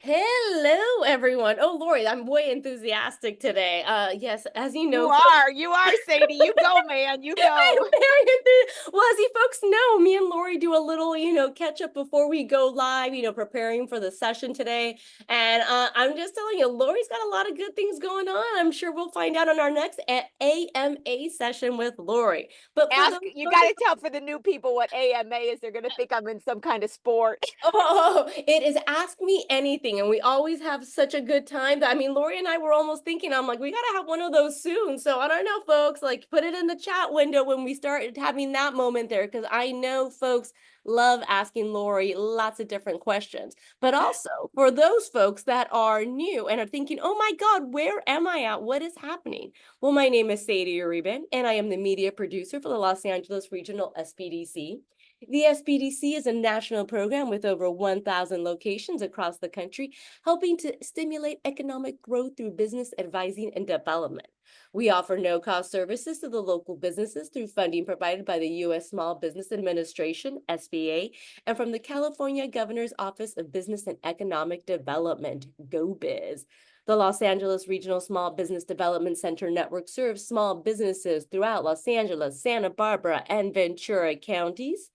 Hello, everyone. Oh, Lori, I'm way enthusiastic today. Yes, as you You know, are, you are, Sadie. You go, man. You I go. am very enthusiastic. Well, as you folks know, me and Lori do a little, catch up before we go live, preparing for the session today. And I'm just telling you, Lori's got a lot of good things going on. I'm sure we'll find out on our next AMA session with Lori. But for those You got folks, to tell for the new people what AMA is. They're going to think I'm in some kind of sport. oh, it is Ask Me Anything, and we always have such a good time. I mean, Lori and I were almost thinking, I'm like, we gotta have one of those soon. So I don't know, folks, like put it in the chat window when we start having that moment there, because I know folks love asking Lori lots of different questions. But also for those folks that are new and are thinking, oh my God, where am I at? What is happening? Well, my name is Sadie Uriben, and I am the media producer for the Los Angeles Regional SPDC. The SBDC is a national program with over 1,000 locations across the country, helping to stimulate economic growth through business advising and development. We offer no-cost services to the local businesses through funding provided by the U.S. Small Business Administration, SBA, and from the California Governor's Office of Business and Economic Development, GoBiz. The Los Angeles Regional Small Business Development Center Network serves small businesses throughout Los Angeles, Santa Barbara, and Ventura counties.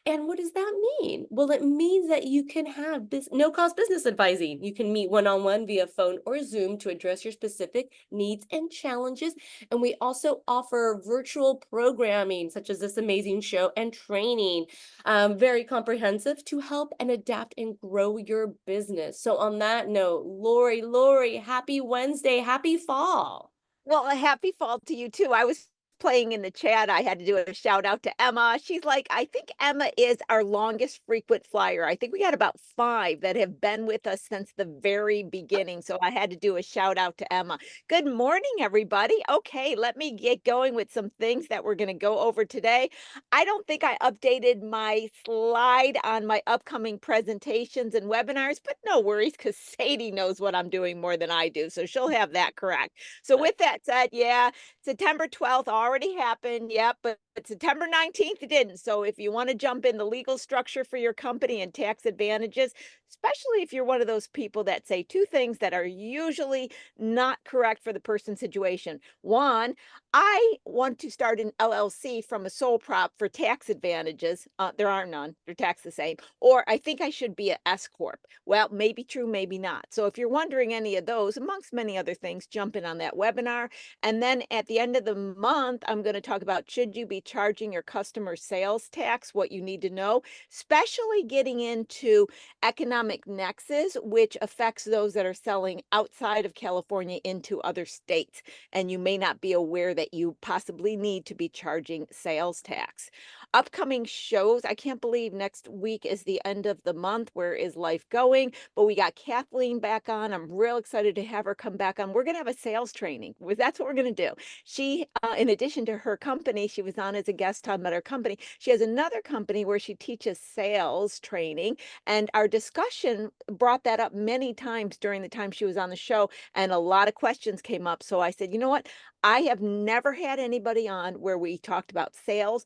And what does that mean? Well, it means that you can have this no-cost business advising. You can meet one-on-one via phone or Zoom to address your specific needs and challenges. And we also offer virtual programming, such as this amazing show, and training, very comprehensive to help and adapt and grow your business. So on that note, Lori, happy Wednesday, happy fall. Well, a happy fall to you too. I was playing in the chat. I had to do a shout out to Emma. She's like, I think Emma is our longest frequent flyer. I think we got about 5 that have been with us since the very beginning. So I had to do a shout out to Emma. Good morning, everybody. Okay, let me get going with some things that we're going to go over today. I don't think I updated my slide on my upcoming presentations and webinars, but no worries because Sadie knows what I'm doing more than I do. So she'll have that correct. So with that said, yeah, September 12th already happened. Yep, but September 19th didn't. So if you want to jump in the legal structure for your company and tax advantages, especially if you're one of those people that say 2 things that are usually not correct for the person's situation. One, I want to start an LLC from a sole prop for tax advantages. There are none. They're taxed the same. Or I think I should be an S corp. Well, maybe true, maybe not. So if you're wondering any of those, amongst many other things, jump in on that webinar. And then at the end of the month, I'm going to talk about should you be charging your customer sales tax, what you need to know, especially getting into economic nexus, which affects those that are selling outside of California into other states. And you may not be aware that you possibly need to be charging sales tax. Upcoming shows, I can't believe next week is the end of the month. Where is life going? But we got Kathleen back on. I'm real excited to have her come back on. We're going to have a sales training. That's what we're going to do. She, in addition to her company, she was on as a guest talking about her company. She has another company where she teaches sales training. And our discussion brought that up many times during the time she was on the show. And a lot of questions came up. So I said, you know what? I have never had anybody on where we talked about sales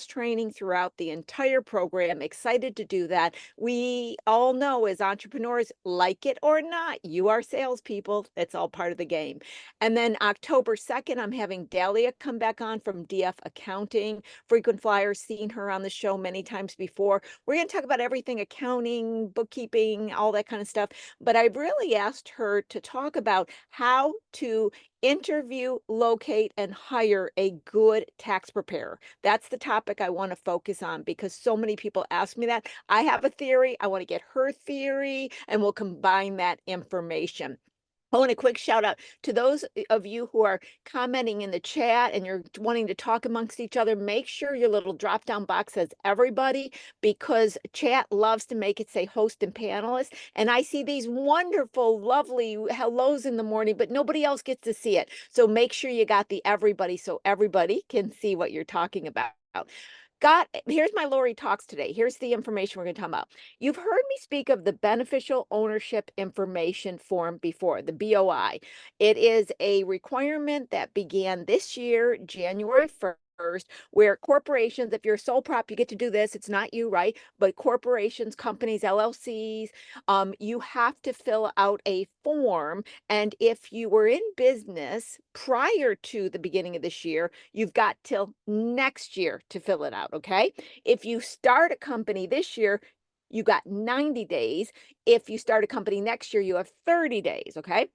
training throughout the entire program. Excited to do that. We all know as entrepreneurs, like it or not, you are salespeople. It's all part of the game. And then October 2nd, I'm having Dahlia come back on from DF Accounting. Frequent flyers, seen her on the show many times before. We're going to talk about everything accounting, bookkeeping, all that kind of stuff. But I really asked her to talk about how to interview, locate, and hire a good tax preparer. That's the topic I want to focus on because so many people ask me that. I have a theory. I want to get her theory, and we'll combine that information. I want a quick shout out to those of you who are commenting in the chat and you're wanting to talk amongst each other. Make sure your little drop down box says everybody because chat loves to make it say host and panelist. And I see these wonderful, lovely hellos in the morning, but nobody else gets to see it. So make sure you got the everybody so everybody can see what you're talking about. Here's my Lori Talks today. Here's the information we're going to talk about. You've heard me speak of the Beneficial Ownership Information Form before, the BOI. It is a requirement that began this year, January 1st. first, where corporations, if you're a sole prop, you get to do this. It's not you, right? But corporations, companies, LLCs, you have to fill out a form. And if you were in business prior to the beginning of this year, you've got till next year to fill it out. Okay. If you start a company this year, you got 90 days. If you start a company next year, you have 30 days. Okay.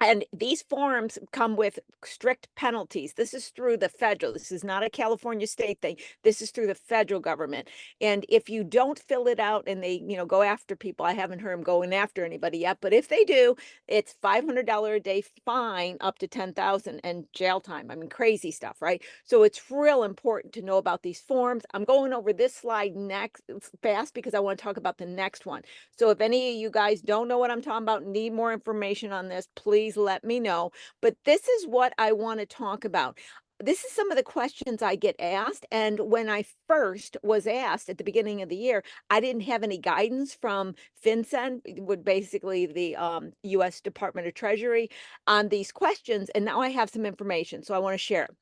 And these forms come with strict penalties. This is through the federal. This is not a California state thing. This is through the federal government. And if you don't fill it out and they, go after people, I haven't heard them going after anybody yet, but if they do, it's $500 a day fine up to 10,000 and jail time. I mean, crazy stuff, right? So it's real important to know about these forms. I'm going over this slide next fast because I want to talk about the next one. So if any of you guys don't know what I'm talking about, need more information on this, please let me know. But this is what I want to talk about. This is some of the questions I get asked. And when I first was asked at the beginning of the year, I didn't have any guidance from FinCEN, would basically the US Department of Treasury, on these questions. And now I have some information. So I want to share it.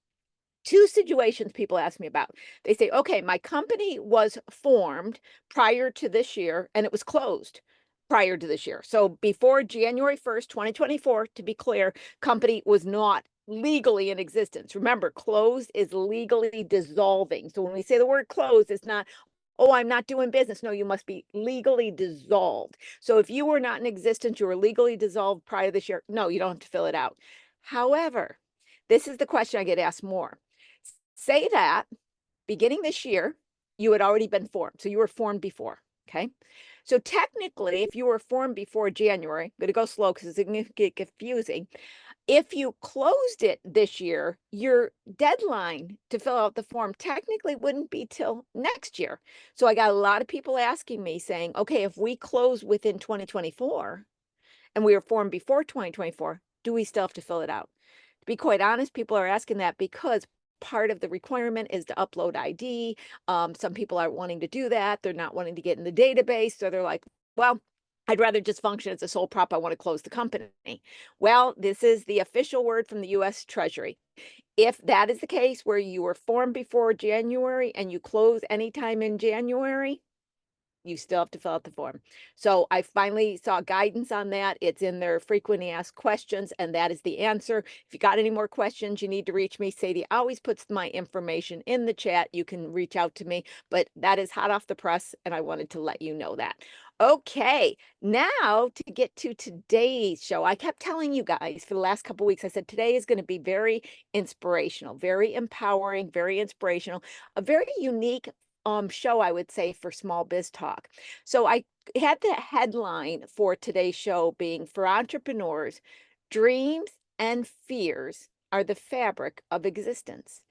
Two situations people ask me about. They say, okay, my company was formed prior to this year and it was closed prior to this year. So before January 1st, 2024, to be clear, company was not legally in existence. Remember, closed is legally dissolving. So when we say the word closed, it's not, oh, I'm not doing business. No, you must be legally dissolved. So if you were not in existence, you were legally dissolved prior to this year, no, you don't have to fill it out. However, this is the question I get asked more. Say that beginning this year, you had already been formed. So you were formed before. Okay. So technically, if you were formed before January, I'm going to go slow because it's going to get confusing. If you closed it this year, your deadline to fill out the form technically wouldn't be till next year. So I got a lot of people asking me saying, okay, if we close within 2024 and we were formed before 2024, do we still have to fill it out? To be quite honest, people are asking that because part of the requirement is to upload ID. Some people aren't wanting to do that. They're not wanting to get in the database. So they're like, well, I'd rather just function as a sole prop. I want to close the company. Well, this is the official word from the US Treasury. If that is the case where you were formed before January and you close anytime in January, you still have to fill out the form. So I finally saw guidance on that. It's in their frequently asked questions, and that is the answer. If you got any more questions, you need to reach me. Sadie always puts my information in the chat. You can reach out to me, but that is hot off the press, and I wanted to let you know that. Okay, now to get to today's show. I kept telling you guys for the last couple of weeks, I said today is going to be very inspirational, very empowering, very inspirational, a very unique show, I would say, for Small Biz Talk. So I had the headline for today's show being, for entrepreneurs, dreams and fears are the fabric of existence.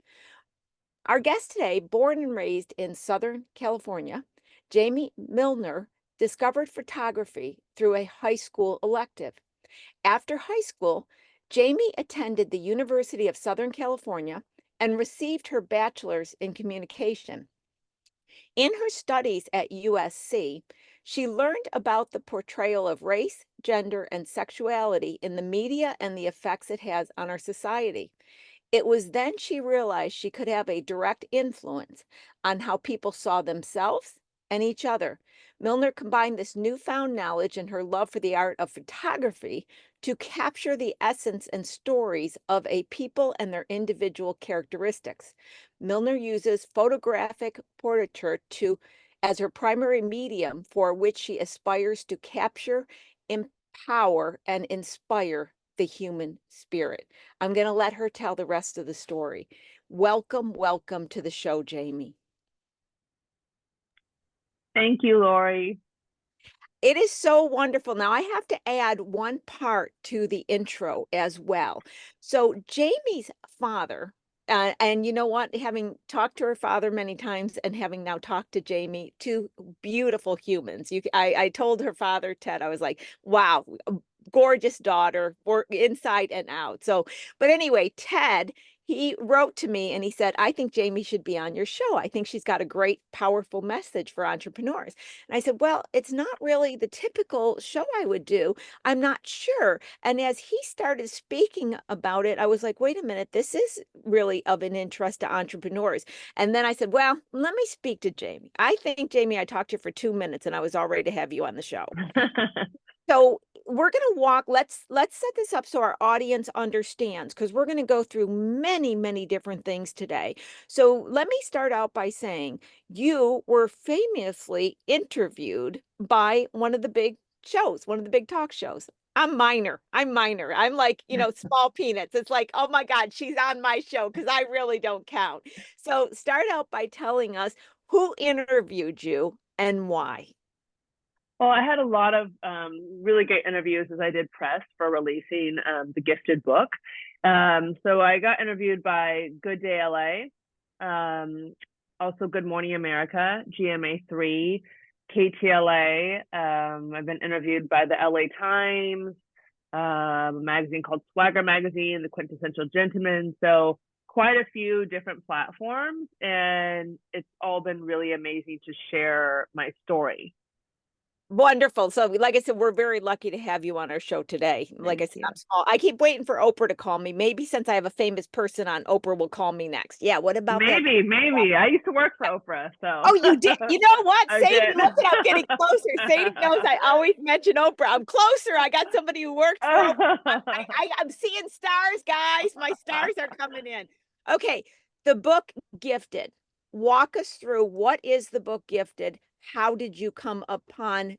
Our guest today, born and raised in Southern California, Jaimie Milner discovered photography through a high school elective. After high school, Jaimie attended the University of Southern California and received her bachelor's in communication. In her studies at USC, she learned about the portrayal of race, gender, and sexuality in the media and the effects it has on our society. It was then she realized she could have a direct influence on how people saw themselves and each other. Milner combined this newfound knowledge and her love for the art of photography to capture the essence and stories of a people and their individual characteristics. Milner uses photographic portraiture as her primary medium for which she aspires to capture, empower, and inspire the human spirit. I'm going to let her tell the rest of the story. Welcome, welcome to the show, Jaimie. Thank you, Lori. It is so wonderful. Now, I have to add one part to the intro as well. So, Jaimie's father, and you know what? Having talked to her father many times and having now talked to Jaimie, two beautiful humans. I told her father, Ted, I was like, wow, gorgeous daughter, inside and out. So, but anyway, Ted, he wrote to me and he said, I think Jaimie should be on your show. I think she's got a great, powerful message for entrepreneurs. And I said, well, it's not really the typical show I would do. I'm not sure. And as he started speaking about it, I was like, wait a minute, this is really of an interest to entrepreneurs. And then I said, well, let me speak to Jaimie. I think, Jaimie, I talked to you for 2 minutes and I was all ready to have you on the show. So we're going to walk, let's set this up so our audience understands, because we're going to go through many different things today. So let me start out by saying you were famously interviewed by one of the big shows, one of the big talk shows. I'm minor. I'm like, small peanuts. It's like, oh my God, she's on my show, because I really don't count. So start out by telling us who interviewed you and why. Well, I had a lot of really great interviews as I did press for releasing the Gifted book. So I got interviewed by Good Day LA, also Good Morning America, GMA3, KTLA. I've been interviewed by the LA Times, a magazine called Swagger Magazine, The Quintessential Gentleman. So quite a few different platforms, and it's all been really amazing to share my story. Wonderful. So, like I said, we're very lucky to have you on our show today. Like I said, I'm small. I keep waiting for Oprah to call me. Maybe since I have a famous person on, Oprah will call me next. Yeah, what about that? Maybe. I used to work for Oprah, so. Oh, you did? You know what? I Sadie, did. look at I'm getting closer. Sadie knows I always mention Oprah. I'm closer. I got somebody who works for Oprah. I'm seeing stars, guys. My stars are coming in. Okay, the book Gifted. Walk us through, what is the book Gifted? How did you come upon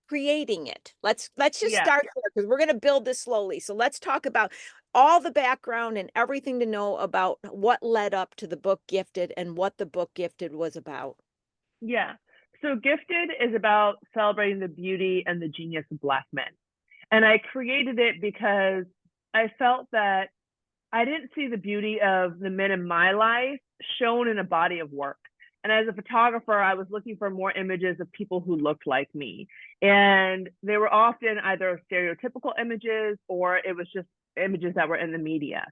creating it? Let's just start there, because we're going to build this slowly. So let's talk about all the background and everything to know about what led up to the book Gifted and what the book Gifted was about. Yeah. So Gifted is about celebrating the beauty and the genius of Black men. And I created it because I felt that I didn't see the beauty of the men in my life shown in a body of work. And as a photographer, I was looking for more images of people who looked like me. And they were often either stereotypical images, or it was just images that were in the media,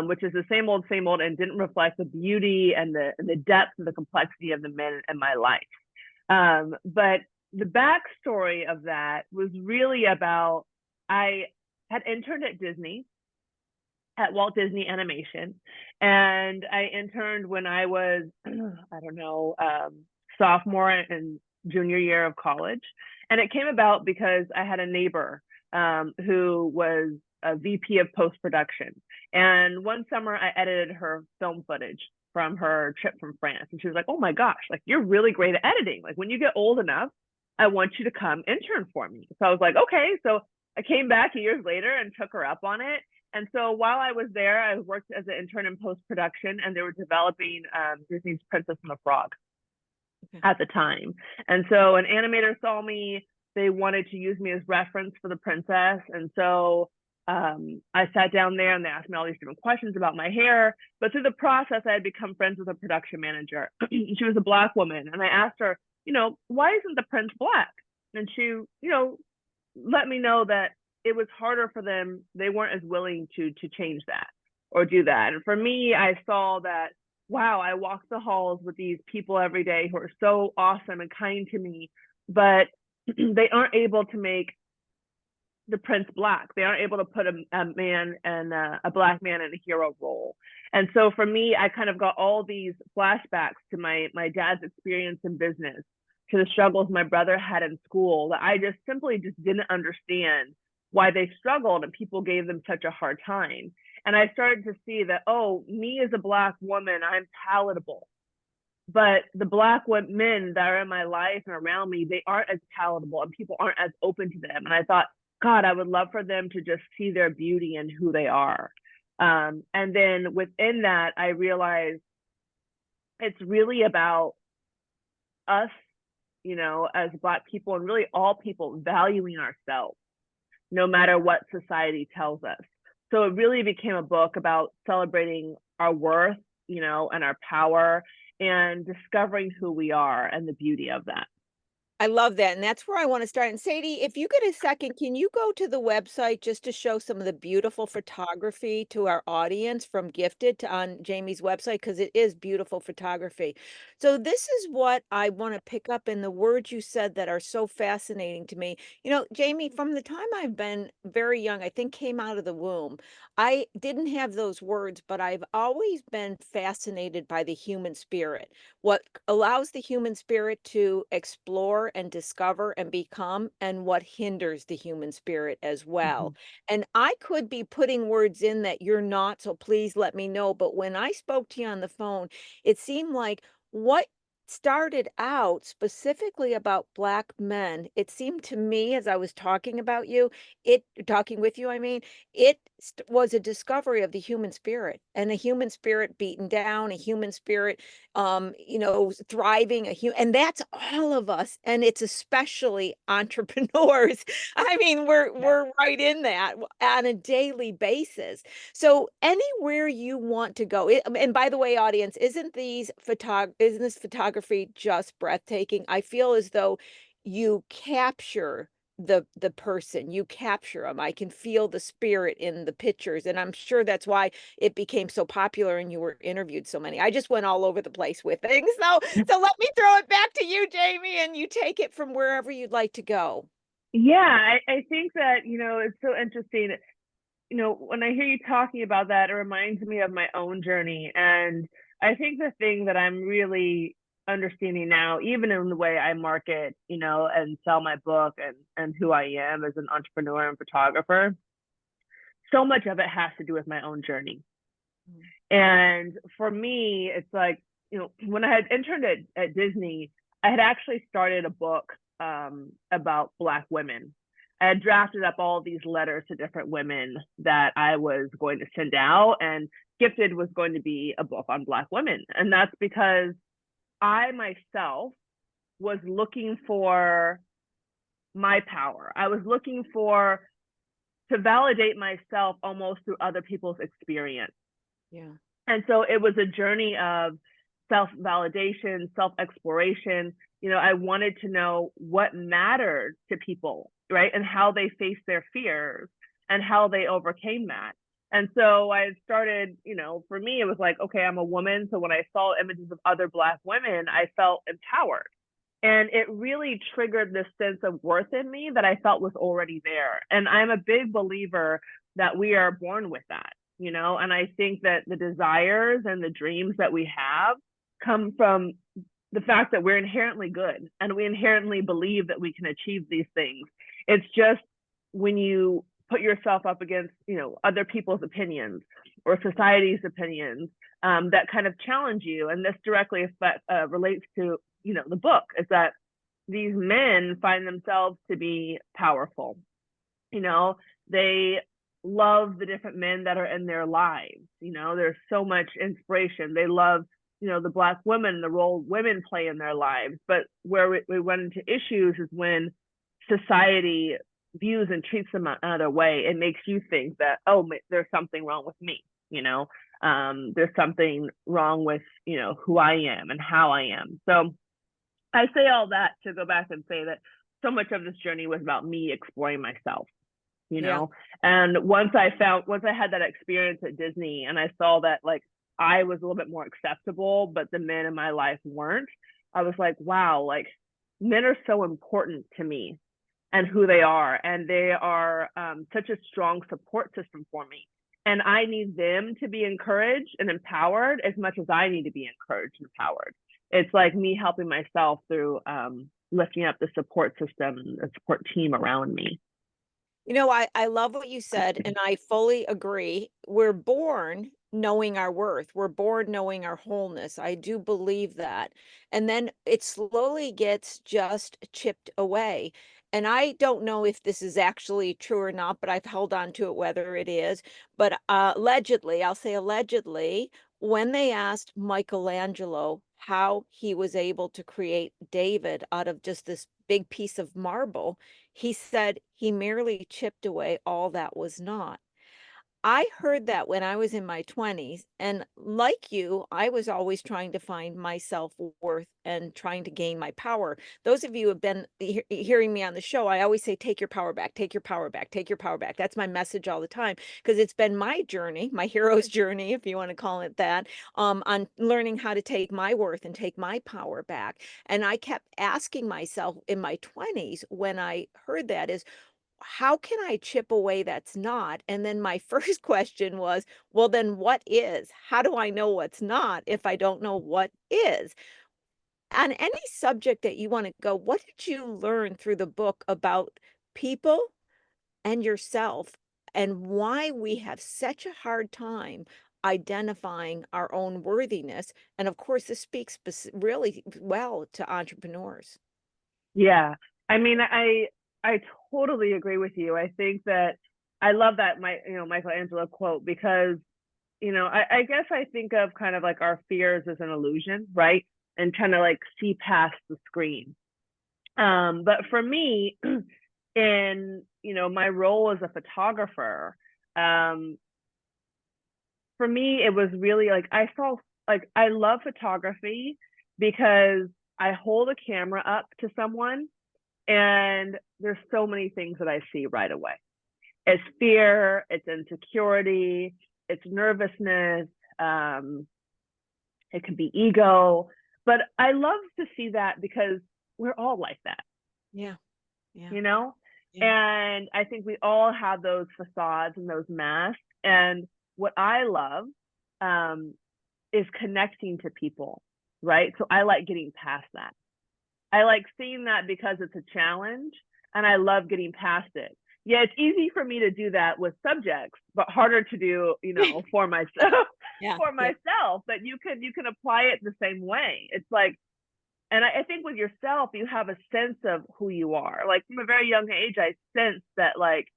which is the same old, and didn't reflect the beauty and the depth and the complexity of the men in my life. But the backstory of that was really about, I had interned at Disney, at Walt Disney Animation. And I interned when I was, I don't know, sophomore and junior year of college. And it came about because I had a neighbor who was a VP of post-production. And one summer I edited her film footage from her trip from France. And she was like, oh my gosh, like, you're really great at editing. Like, when you get old enough, I want you to come intern for me. So I was like, okay. So I came back years later and took her up on it. And so while I was there, I worked as an intern in post-production, and they were developing Disney's Princess and the Frog at the time. And so an animator saw me, they wanted to use me as reference for the princess. And so I sat down there and they asked me all these different questions about my hair. But through the process, I had become friends with a production manager. She was a Black woman. And I asked her, why isn't the prince Black? And she, let me know that it was harder for them. They weren't as willing to change that or do that. And for me, I saw that, wow, I walk the halls with these people every day who are so awesome and kind to me, but they aren't able to make the prince Black. They aren't able to put a man and a Black man in a hero role. And so for me, I kind of got all these flashbacks to my dad's experience in business, to the struggles my brother had in school, that I just simply didn't understand why they struggled and people gave them such a hard time. And I started to see that, oh, me as a Black woman, I'm palatable. But the Black men that are in my life and around me, they aren't as palatable, and people aren't as open to them. And I thought, God, I would love for them to just see their beauty and who they are. And then within that, I realized it's really about us, as Black people, and really all people, valuing ourselves, no matter what society tells us. So it really became a book about celebrating our worth, and our power, and discovering who we are and the beauty of that. I love that, and that's where I wanna start, and Sadie, if you get a second, can you go to the website just to show some of the beautiful photography to our audience from Gifted to on Jaimie's website because it is beautiful photography. So this is what I wanna pick up in the words you said that are so fascinating to me. You know, Jaimie, from the time I've been very young, I think came out of the womb, I didn't have those words, but I've always been fascinated by the human spirit. What allows the human spirit to explore and discover and become, and what hinders the human spirit as well. Mhm. And I could be putting words in that you're not, so please let me know. But when I spoke to you on the phone, it seemed like what started out specifically about Black men, it seemed to me as I was talking about you, talking with you, I mean, was a discovery of the human spirit and a human spirit beaten down, a human spirit you know, thriving, and that's all of us, and it's especially entrepreneurs. I mean, Yeah. we're right in that on a daily basis. So anywhere you want to go, and by the way, audience, isn't this photography just breathtaking? I feel as though you capture the person, you capture them. I can feel the spirit in the pictures, and I'm sure that's why it became so popular and you were interviewed so many. I just went all over the place with things. So let me throw it back to you, Jaimie, and you take it from wherever you'd like to go. Yeah, I think that, it's so interesting. When I hear you talking about that, it reminds me of my own journey. And I think the thing that I'm really understanding now, even in the way I market, and sell my book and who I am as an entrepreneur and photographer, so much of it has to do with my own journey. Mm. And for me, it's like, when I had interned at Disney, I had actually started a book about Black women. I had drafted up all these letters to different women that I was going to send out, and Gifted was going to be a book on Black women. And that's because I myself was looking for my power. I was looking to validate myself almost through other people's experience. Yeah. And so it was a journey of self-validation, self-exploration. I wanted to know what mattered to people, right? And how they faced their fears and how they overcame that. And so I started, for me, it was like, okay, I'm a woman. So when I saw images of other Black women, I felt empowered. And it really triggered this sense of worth in me that I felt was already there. And I'm a big believer that we are born with that, and I think that the desires and the dreams that we have come from the fact that we're inherently good and we inherently believe that we can achieve these things. It's just when you put yourself up against, other people's opinions or society's opinions that kind of challenge you. And this directly relates to, the book, is that these men find themselves to be powerful. They love the different men that are in their lives. There's so much inspiration. They love, the Black women, the role women play in their lives. But where we run into issues is when society views and treats them another way. It makes you think that, oh, there's something wrong with me. There's something wrong with, who I am and how I am. So I say all that to go back and say that so much of this journey was about me exploring myself. Yeah. And once I had that experience at Disney and I saw that like I was a little bit more acceptable, but the men in my life weren't, I was like, wow, like men are so important to me and who they are. And they are such a strong support system for me. And I need them to be encouraged and empowered as much as I need to be encouraged and empowered. It's like me helping myself through lifting up the support system, the support team around me. You know, I love what you said, and I fully agree. We're born knowing our worth. We're born knowing our wholeness. I do believe that. And then it slowly gets just chipped away. And I don't know if this is actually true or not, but I've held on to it whether it is. But allegedly, I'll say allegedly, when they asked Michelangelo how he was able to create David out of just this big piece of marble, he said he merely chipped away all that was not. I heard that when I was in my 20s, and like you, I was always trying to find my self-worth and trying to gain my power. Those of you who have been hearing me on the show, I always say, take your power back, take your power back, take your power back. That's my message all the time because it's been my journey, my hero's journey, if you want to call it that, on learning how to take my worth and take my power back. And I kept asking myself in my 20s when I heard that is, how can I chip away that's not? And then my first question was, well, then what is? How do I know what's not if I don't know what is? On any subject that you want to go, what did you learn through the book about people and yourself and why we have such a hard time identifying our own worthiness? And of course, this speaks really well to entrepreneurs. Yeah. I mean, I totally agree with you. I think that I love that Michelangelo quote because, I guess I think of kind of like our fears as an illusion, right? And trying to like see past the screen. But for me, in my role as a photographer, for me it was really like I saw like I love photography because I hold a camera up to someone and there's so many things that I see right away. It's fear, it's insecurity, it's nervousness, it can be ego. But I love to see that because we're all like that, Yeah. Yeah. you know? Yeah. And I think we all have those facades and those masks. And what I love is connecting to people, right? So I like getting past that. I like seeing that because it's a challenge and I love getting past it. Yeah, it's easy for me to do that with subjects, but harder to do, for myself, Yeah. for Yeah. myself. But you can apply it the same way. It's like, and I think with yourself, you have a sense of who you are. Like from a very young age, I sensed that like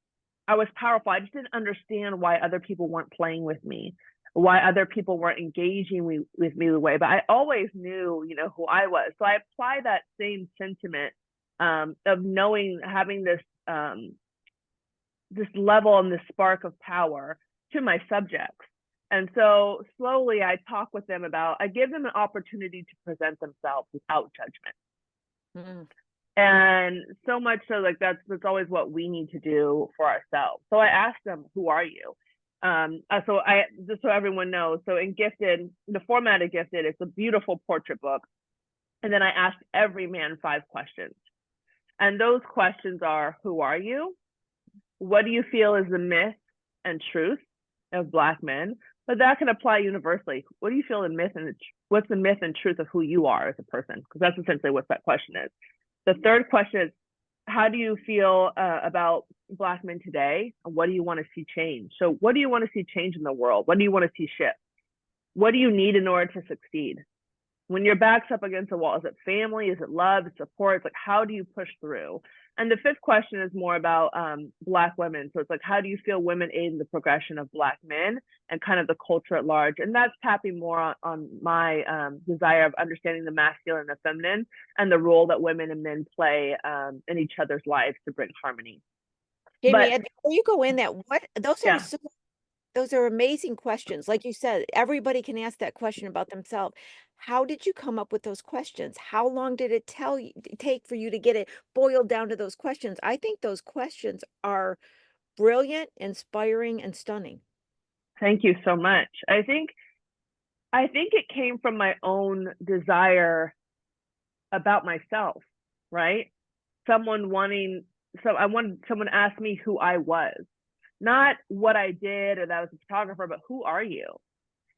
I was powerful. I just didn't understand why other people weren't playing with me, why other people weren't engaging with me the way. But I always knew, who I was. So I apply that same sentiment of knowing, having this level and this spark of power to my subjects. And so slowly I talk with them I give them an opportunity to present themselves without judgment. Mm. And so much so like that's always what we need to do for ourselves. So I asked them, who are you? So I just so everyone knows, so in Gifted, the format of Gifted, it's a beautiful portrait book. And then I asked every man 5 questions. And those questions are, who are you? What do you feel is the myth and truth of Black men? But that can apply universally. What do you feel what's the myth and truth of who you are as a person? Because that's essentially what that question is. The third question is, how do you feel about Black men today? And what do you want to see change? So what do you want to see change in the world? What do you want to see shift? What do you need in order to succeed? When your back's up against the wall, is it family? Is it love? Is it support? It's like, how do you push through? And the 5th question is more about Black women. So it's like, how do you feel women aid in the progression of Black men and kind of the culture at large? And that's tapping more on my desire of understanding the masculine and the feminine and the role that women and men play in each other's lives to bring harmony. Jaimie, But and before you go in that, yeah. Those are amazing questions. Like you said, everybody can ask that question about themselves. How did you come up with those questions? How long did it take for you to get it boiled down to those questions? I think those questions are brilliant, inspiring, and stunning. Thank you so much. I think it came from my own desire about myself, right? I wanted someone to ask me who I was, not what I did or that I was a photographer, but who are you?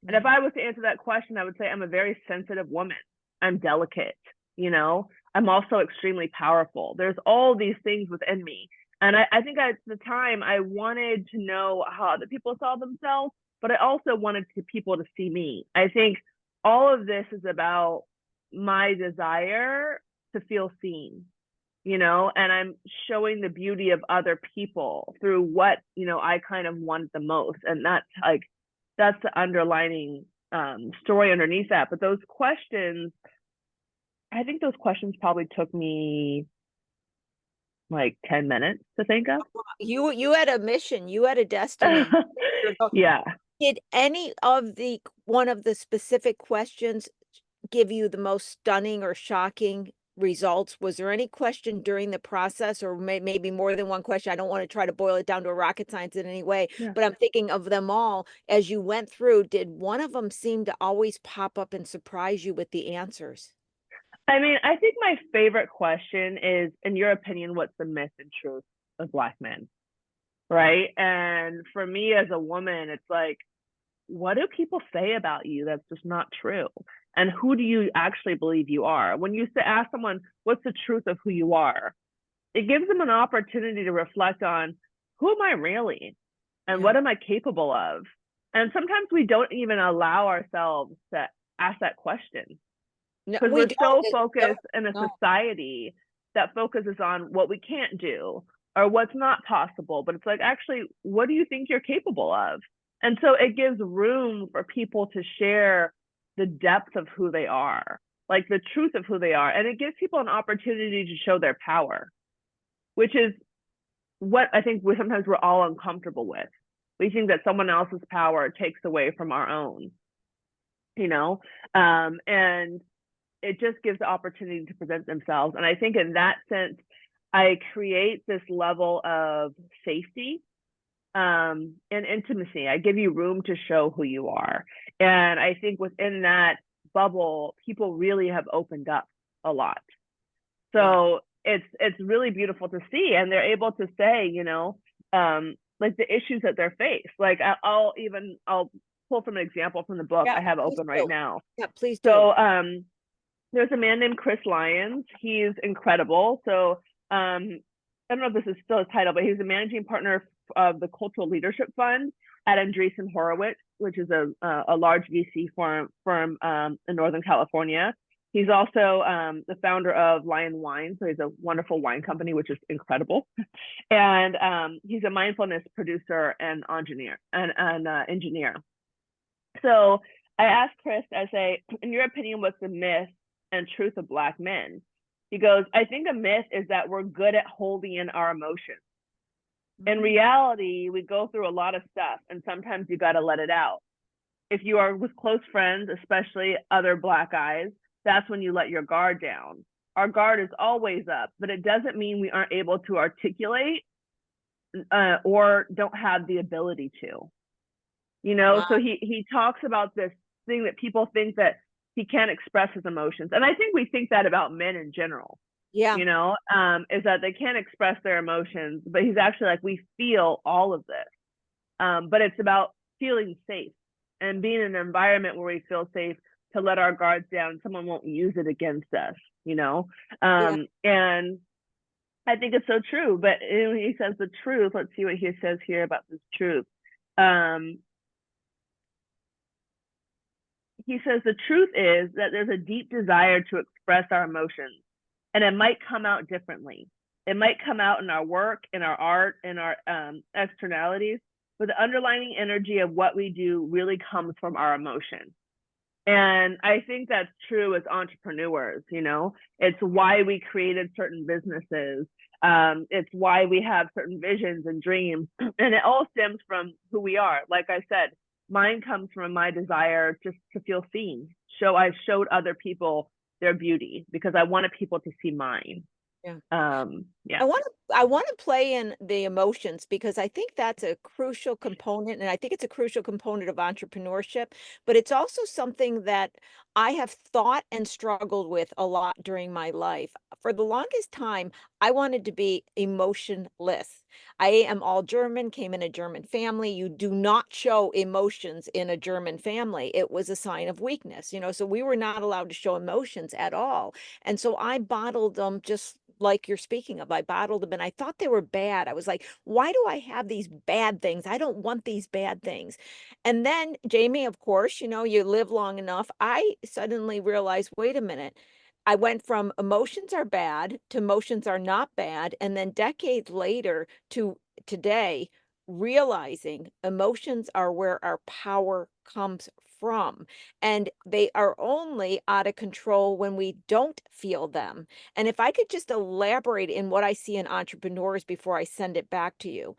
And if I was to answer that question, I would say I'm a very sensitive woman. I'm delicate, I'm also extremely powerful. There's all these things within me. And I think at the time I wanted to know how other people saw themselves, but I also wanted people to see me. I think all of this is about my desire to feel seen, and I'm showing the beauty of other people through what, I kind of want the most. And that's the underlining story underneath that. But those questions, I think those questions probably took me like 10 minutes to think of. You had a mission, you had a destiny. You're go- Yeah. Did any of the one of the specific questions give you the most stunning or shocking results? Was there any question during the process, or maybe more than one question? I don't want to try to boil it down to a rocket science in any way, Yeah. but I'm thinking of them all as you went through. Did one of them seem to always pop up and surprise you with the answers? I mean, I think my favorite question is, in your opinion, what's the myth and truth of Black men? Right. And for me as a woman, it's like, what do people say about you that's just not true? And who do you actually believe you are? When you ask someone, what's the truth of who you are? It gives them an opportunity to reflect on, who am I really? And Yeah. what am I capable of? And sometimes we don't even allow ourselves to ask that question, No, because we we're so don't. focused in a No. society that focuses on what we can't do or what's not possible. But it's like, actually, what do you think you're capable of? And so it gives room for people to share the depth of who they are, like the truth of who they are. And it gives people an opportunity to show their power, which is what I think sometimes we're all uncomfortable with. We think that someone else's power takes away from our own, you know? And it just gives the opportunity to present themselves. And I think in that sense, I create this level of safety and intimacy. I give you room to show who you are. And I think within that bubble, people really have opened up a lot. So it's really beautiful to see. And they're able to say, like the issues that they're faced. Like I'll pull from an example from the book Yeah, I have please open right do. now. Yeah, please do. So there's a man named Chris Lyons. He's incredible. So I don't know if this is still his title, but he's the managing partner of the Cultural Leadership Fund at Andreessen Horowitz, which is a large VC firm in Northern California. He's also the founder of Lion Wine, so he's a wonderful wine company, which is incredible. And he's a mindfulness producer and engineer. So I asked Chris, I say, in your opinion, what's the myth and truth of Black men? He goes, I think a myth is that we're good at holding in our emotions. In reality, we go through a lot of stuff, and sometimes you got to let it out. If you are with close friends, especially other Black guys, that's when you let your guard down. Our guard is always up, but it doesn't mean we aren't able to articulate or don't have the ability to. Wow. So he talks about this thing that people think that he can't express his emotions. And I think we think that about men in general. Yeah. Is that they can't express their emotions, but he's actually like, we feel all of this. But it's about feeling safe and being in an environment where we feel safe to let our guards down. Someone won't use it against us, And I think it's so true. But when he says the truth, let's see what he says here about this truth. He says the truth is that there's a deep desire to express our emotions, and it might come out differently. It might come out in our work, in our art, in our externalities, but the underlying energy of what we do really comes from our emotion. And I think that's true as entrepreneurs. It's why we created certain businesses. It's why we have certain visions and dreams, and it all stems from who we are. Like I said, mine comes from my desire just to feel seen. I showed other people their beauty because I wanted people to see mine. Yeah. Yeah. I want to play in the emotions, because I think that's a crucial component, and I think it's a crucial component of entrepreneurship, but it's also something that I have thought and struggled with a lot during my life. For the longest time, I wanted to be emotionless. I am all German, came in a German family. You do not show emotions in a German family. It was a sign of weakness, so we were not allowed to show emotions at all. And so I bottled them, just like you're speaking of. I bottled them and I thought they were bad. I was like, why do I have these bad things? I don't want these bad things. And then, Jaimie, of course, you live long enough. I suddenly realized, wait a minute. I went from emotions are bad to emotions are not bad. And then decades later to today, realizing emotions are where our power comes from. And they are only out of control when we don't feel them. And if I could just elaborate in what I see in entrepreneurs before I send it back to you.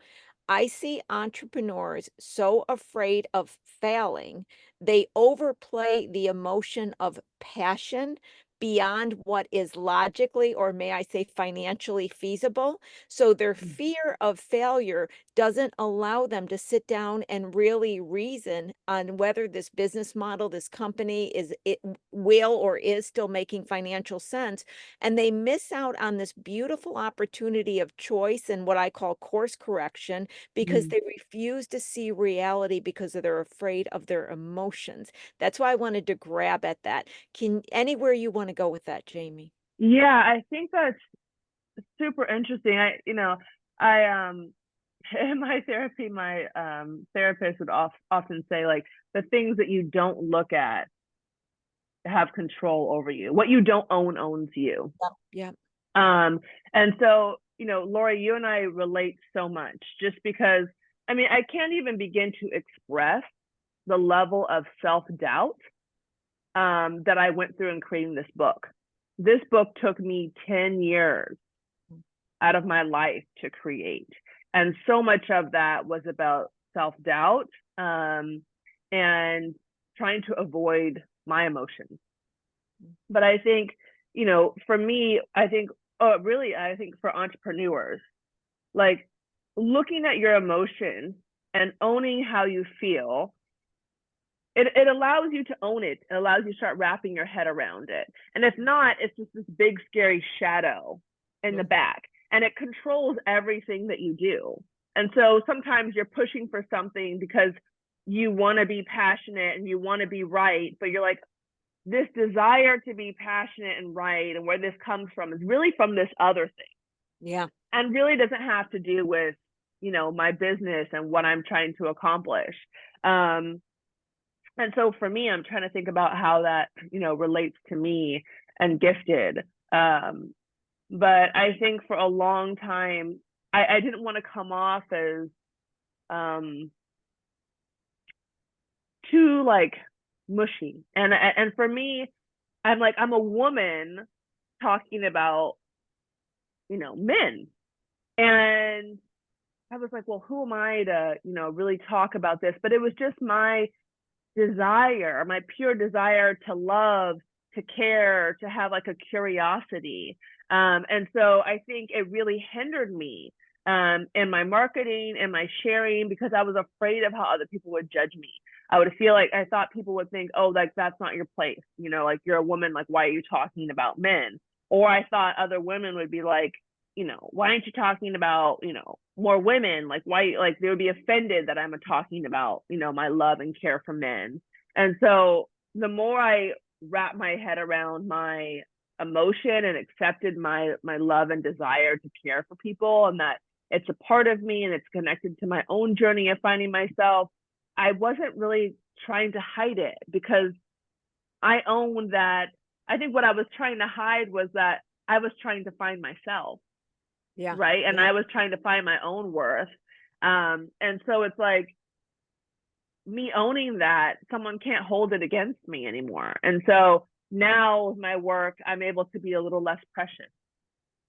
I see entrepreneurs so afraid of failing, they overplay the emotion of passion beyond what is logically, or may I say financially feasible. So their Mm. fear of failure doesn't allow them to sit down and really reason on whether this business model, this company will or is still making financial sense. And they miss out on this beautiful opportunity of choice and what I call course correction because Mm. they refuse to see reality because they're afraid of their emotions. That's why I wanted to grab at that. Can anywhere you want to go with that, Jaimie? Yeah, I think that's super interesting. I in my therapy, my therapist would often say like the things that you don't look at have control over you. What you don't own owns you. Yeah. And so, Lori, you and I relate so much just because, I mean, I can't even begin to express the level of self-doubt that I went through in creating this book. This book took me 10 years out of my life to create. And so much of that was about self-doubt and trying to avoid my emotions. But I think, for me, I think for entrepreneurs, like looking at your emotions and owning how you feel, it allows you to own it. It allows you to start wrapping your head around it. And if not, it's just this big, scary shadow in the back, and it controls everything that you do. And so sometimes you're pushing for something because you want to be passionate and you want to be right, but you're like, this desire to be passionate and right and where this comes from is really from this other thing. Yeah. And really doesn't have to do with, my business and what I'm trying to accomplish. And so for me, I'm trying to think about how that, relates to me and gifted. But I think for a long time, I didn't want to come off as too like mushy. And for me, I'm a woman talking about, men. And I was like, well, who am I to, really talk about this? But it was just my desire, my pure desire to love, to care, to have like a curiosity. And so I think it really hindered me in my marketing and my sharing because I was afraid of how other people would judge me. I would feel like I thought people would think, oh, like that's not your place. Like you're a woman, like why are you talking about men? Or I thought other women would be like, why aren't you talking about, more women? Like why, like they would be offended that I'm talking about, my love and care for men. And so the more I wrapped my head around my emotion and accepted my love and desire to care for people and that it's a part of me and it's connected to my own journey of finding myself, I wasn't really trying to hide it because I owned that. I think what I was trying to hide was that I was trying to find myself. Yeah. Right. And Yeah. I was trying to find my own worth. And so it's like me owning that someone can't hold it against me anymore. And so now with my work, I'm able to be a little less precious.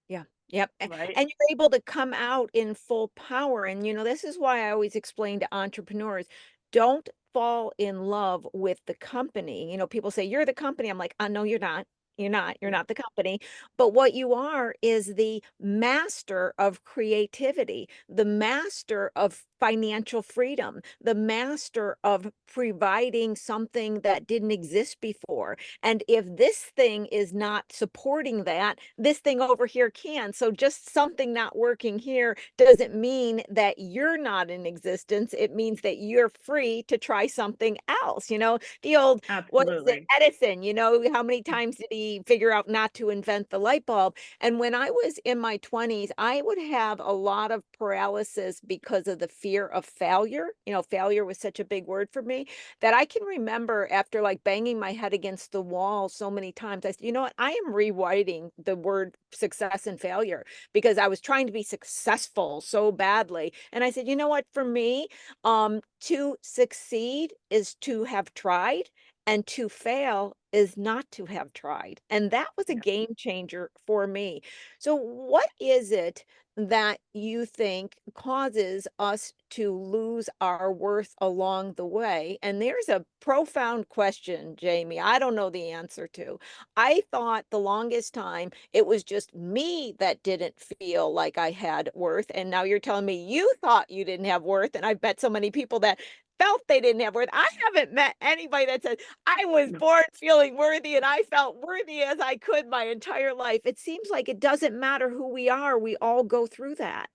Yeah. Yep. Right. And you're able to come out in full power. And, this is why I always explain to entrepreneurs, don't fall in love with the company. People say, you're the company. I'm like, no, you're not. You're not the company. But what you are is the master of creativity, the master of financial freedom, the master of providing something that didn't exist before. And if this thing is not supporting that, this thing over here can. So just something not working here doesn't mean that you're not in existence. It means that you're free to try something else. The old, what is it, Absolutely. Edison, how many times did he figure out not to invent the light bulb? And when I was in my 20s, I would have a lot of paralysis because of the fear fear of failure. Failure was such a big word for me that I can remember after like banging my head against the wall so many times. I said, you know what? I am rewriting the word success and failure because I was trying to be successful so badly. And I said, you know what? For me, to succeed is to have tried, and to fail is not to have tried. And that was a Yeah. game changer for me. So, what is it that you think causes us to lose our worth along the way? And there's a profound question, Jaimie, I don't know the answer to. I thought the longest time it was just me that didn't feel like I had worth. And now you're telling me you thought you didn't have worth. And I've met so many people that felt they didn't have worth. I haven't met anybody that said, I was born feeling worthy and I felt worthy as I could my entire life. It seems like it doesn't matter who we are. We all go through that.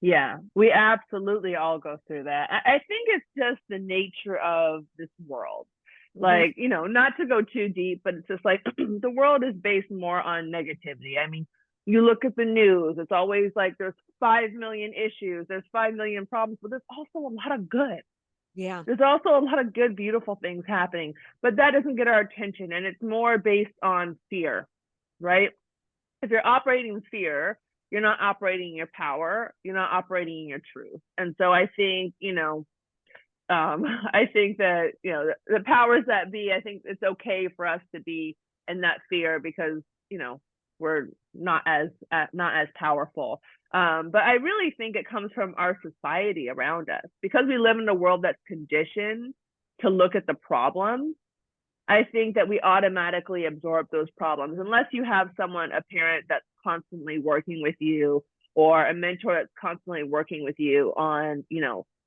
Yeah, we absolutely all go through that. I think it's just the nature of this world. Mhm. Like, not to go too deep, but it's just like the world is based more on negativity. I mean, you look at the news, it's always like there's 5 million issues, there's 5 million problems, but there's also a lot of good. Yeah. There's also a lot of good, beautiful things happening, but that doesn't get our attention. And it's more based on fear, right? If you're operating in fear, you're not operating in your power, you're not operating in your truth. And so I think, I think that, the powers that be, I think it's okay for us to be in that fear because, we're not as powerful. But I really think it comes from our society around us because we live in a world that's conditioned to look at the problems. I think that we automatically absorb those problems unless you have someone, a parent that's constantly working with you or a mentor that's constantly working with you on,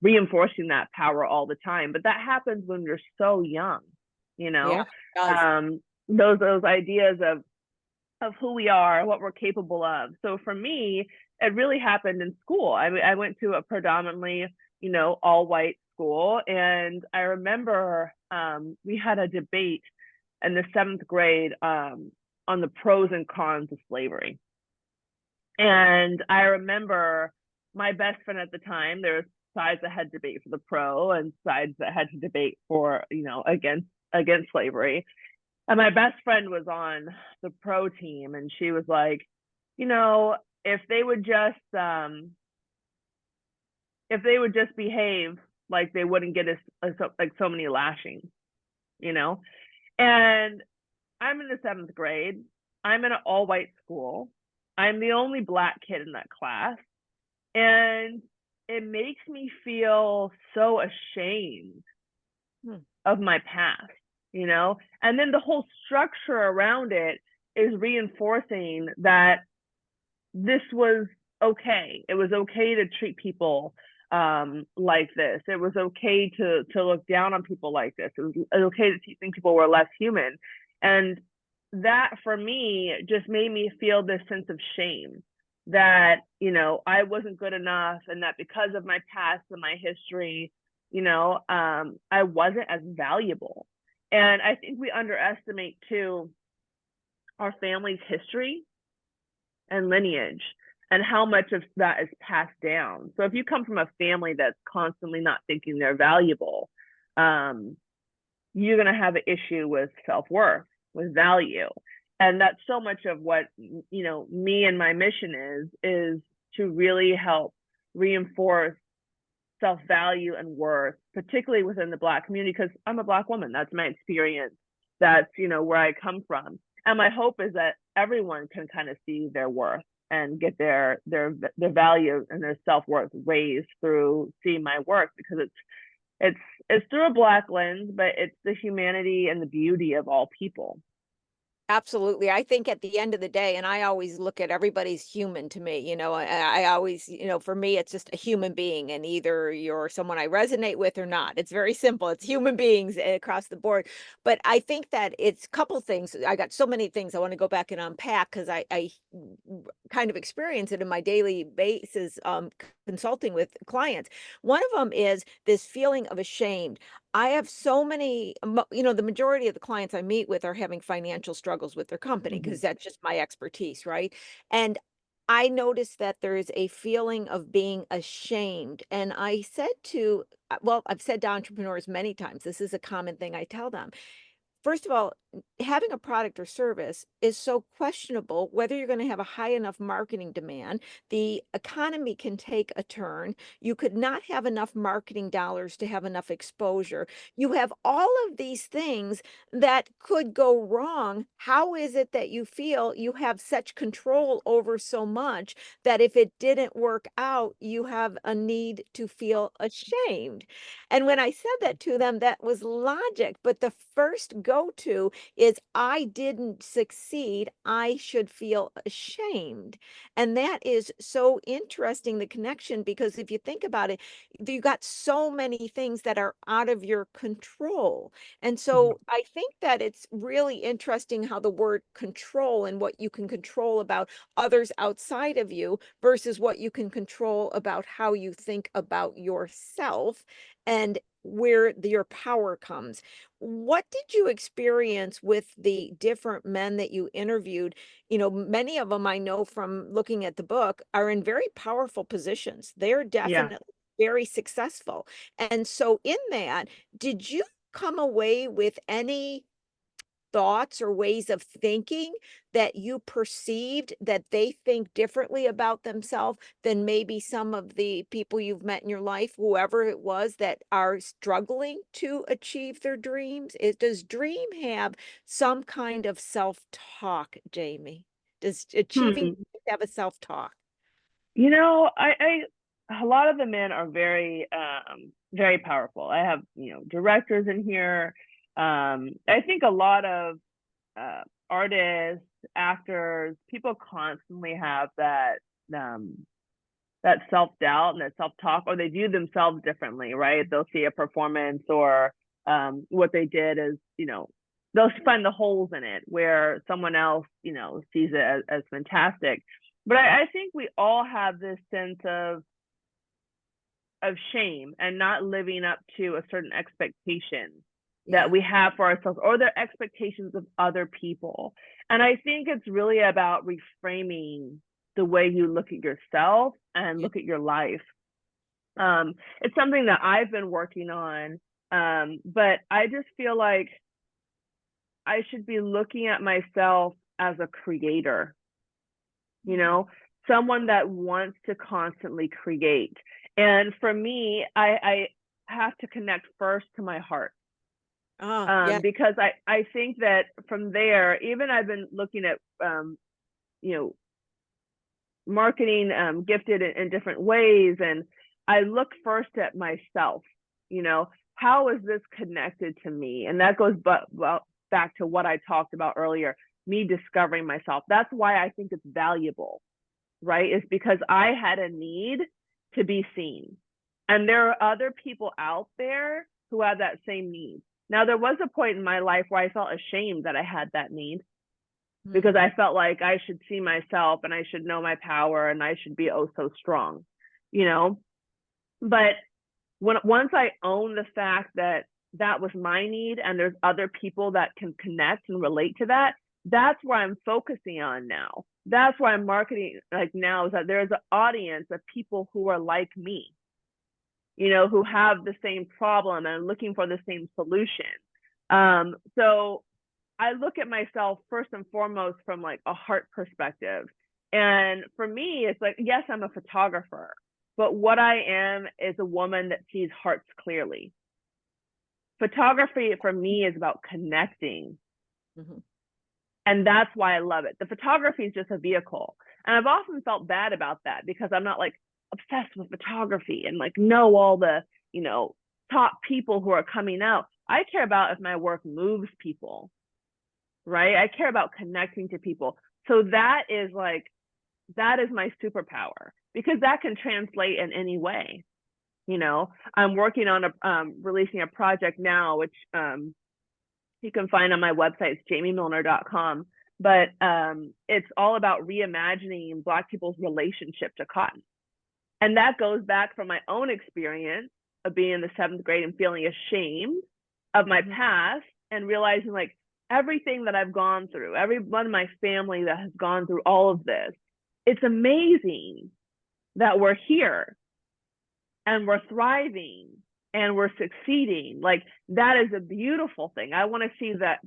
reinforcing that power all the time. But that happens when you're so young, you Yeah, know, it does. those ideas of who we are, what we're capable of. So for me, it really happened in school. I went to a predominantly, all white school. And I remember we had a debate in the 7th grade on the pros and cons of slavery. And I remember my best friend at the time, there was sides that had debate for the pro and sides that had to debate for, against slavery. And my best friend was on the pro team, and she was like, if they would just behave, like they wouldn't get like so many lashings, And I'm in the 7th grade. I'm in an all white school. I'm the only Black kid in that class, and it makes me feel so ashamed of my past, and then the whole structure around it is reinforcing that this was okay. It was okay to treat people like this. It was okay to look down on people like this. It was okay to think people were less human. And that for me just made me feel this sense of shame that, I wasn't good enough, and that because of my past and my history, I wasn't as valuable. And I think we underestimate too our family's history and lineage and how much of that is passed down. So if you come from a family that's constantly not thinking they're valuable, you're going to have an issue with self-worth, with value. And that's so much of what, me and my mission is to really help reinforce self-value and worth, particularly within the Black community, because I'm a Black woman. That's my experience. That's, where I come from. And my hope is that everyone can kind of see their worth and get their value and their self-worth raised through seeing my work, because it's through a Black lens, but it's the humanity and the beauty of all people. Absolutely. I think at the end of the day, and I always look at everybody's human to me, I always, for me, it's just a human being, and either you're someone I resonate with or not. It's very simple. It's human beings across the board. But I think that it's a couple things. I got so many things I want to go back and unpack because I kind of experience it in my daily basis, consulting with clients. One of them is this feeling of ashamed. I have so many, the majority of the clients I meet with are having financial struggles with their company Mm-hmm. because that's just my expertise, right? And I noticed that there is a feeling of being ashamed. And I said to, well, I've said to entrepreneurs many times, this is a common thing I tell them. First of all, having a product or service is so questionable whether you're going to have a high enough marketing demand. The economy can take a turn. You could not have enough marketing dollars to have enough exposure. You have all of these things that could go wrong. How is it that you feel you have such control over so much that if it didn't work out, you have a need to feel ashamed? And when I said that to them, that was logic. But the first go to is, I didn't succeed. I should feel ashamed. And that is so interesting, the connection, because if you think about it, you got so many things that are out of your control. And so I think that it's really interesting how the word control and what you can control about others outside of you versus what you can control about how you think about yourself and where your power comes. What did you experience with the different men that you interviewed? You know, many of them I know from looking at the book are in very powerful positions. They're Yeah. definitely very successful. And so in that, did you come away with any thoughts or ways of thinking that you perceived that they think differently about themselves than maybe some of the people you've met in your life, whoever it was, that are struggling to achieve their dreams? Does dream have some kind of self-talk, Jaimie? Does achieving Hmm. have a self-talk? You know, a lot of the men are very powerful. I have, directors in here. I think a lot of artists, actors, people constantly have that self-doubt and that self-talk, or they view themselves differently, right? They'll see a performance or what they did as, they'll find the holes in it where someone else, sees it as fantastic. But I think we all have this sense of shame and not living up to a certain expectation Yeah. that we have for ourselves, or their expectations of other people. And I think it's really about reframing the way you look at yourself and look at your life. It's something that I've been working on, but I just feel like I should be looking at myself as a creator, someone that wants to constantly create. And for me, I have to connect first to my heart. Yeah. Because I think that from there, even I've been looking at, marketing gifted in different ways. And I look first at myself, how is this connected to me? And that goes back to what I talked about earlier, me discovering myself. That's why I think it's valuable, right? Is because I had a need to be seen. And there are other people out there who have that same need. Now, there was a point in my life where I felt ashamed that I had that need, because I felt like I should see myself and I should know my power and I should be oh so strong, But once I own the fact that that was my need and there's other people that can connect and relate to that, that's where I'm focusing on now. That's why I'm marketing like now, is that there's an audience of people who are like me, who have the same problem and looking for the same solution. So I look at myself first and foremost from like a heart perspective. And for me, it's like, yes, I'm a photographer, but what I am is a woman that sees hearts clearly. Photography for me is about connecting. And that's why I love it. The photography is just a vehicle. And I've often felt bad about that, because I'm not like obsessed with photography and like know all the, top people who are coming out. I care about if my work moves people, right? I care about connecting to people. So that is my superpower, because that can translate in any way. I'm working on releasing a project now, which you can find on my website. It's jaimiemilner.com. But it's all about reimagining Black people's relationship to cotton. And that goes back from my own experience of being in the 7th grade and feeling ashamed of my past, and realizing like everything that I've gone through, everyone in my family that has gone through all of this, it's amazing that we're here and we're thriving and we're succeeding. Like, that is a beautiful thing. I want to see that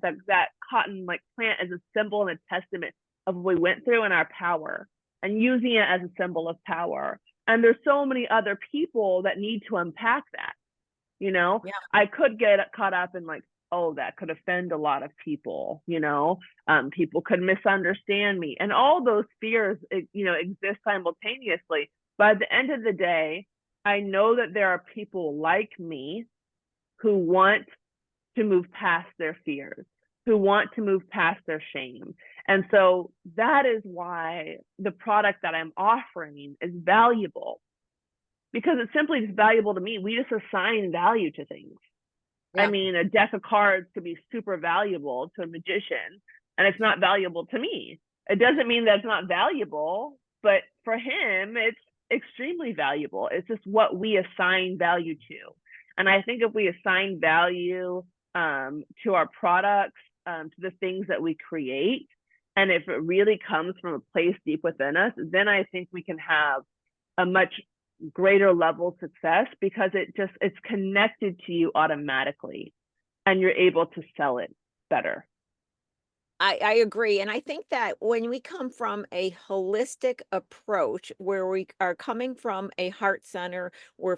cotton like plant as a symbol and a testament of what we went through and our power, and using it as a symbol of power. And there's so many other people that need to unpack that. You know, Yeah. I could get caught up in like, oh, that could offend a lot of people, you know, people could misunderstand me, and all those fears, you know, exist simultaneously. But at the end of the day, I know that there are people like me who want to move past their fears, who want to move past their shame. And so that is why the product that I'm offering is valuable, because it's simply just valuable to me. We just assign value to things. Yeah. I mean, a deck of cards could be super valuable to a magician, and it's not valuable to me. It doesn't mean that it's not valuable, but for him, it's extremely valuable. It's just what we assign value to. And I think if we assign value to our products, to the things that we create, and if it really comes from a place deep within us, then I think we can have a much greater level of success, because it's connected to you automatically, and you're able to sell it better. I agree. And I think that when we come from a holistic approach where we are coming from a heart center, we're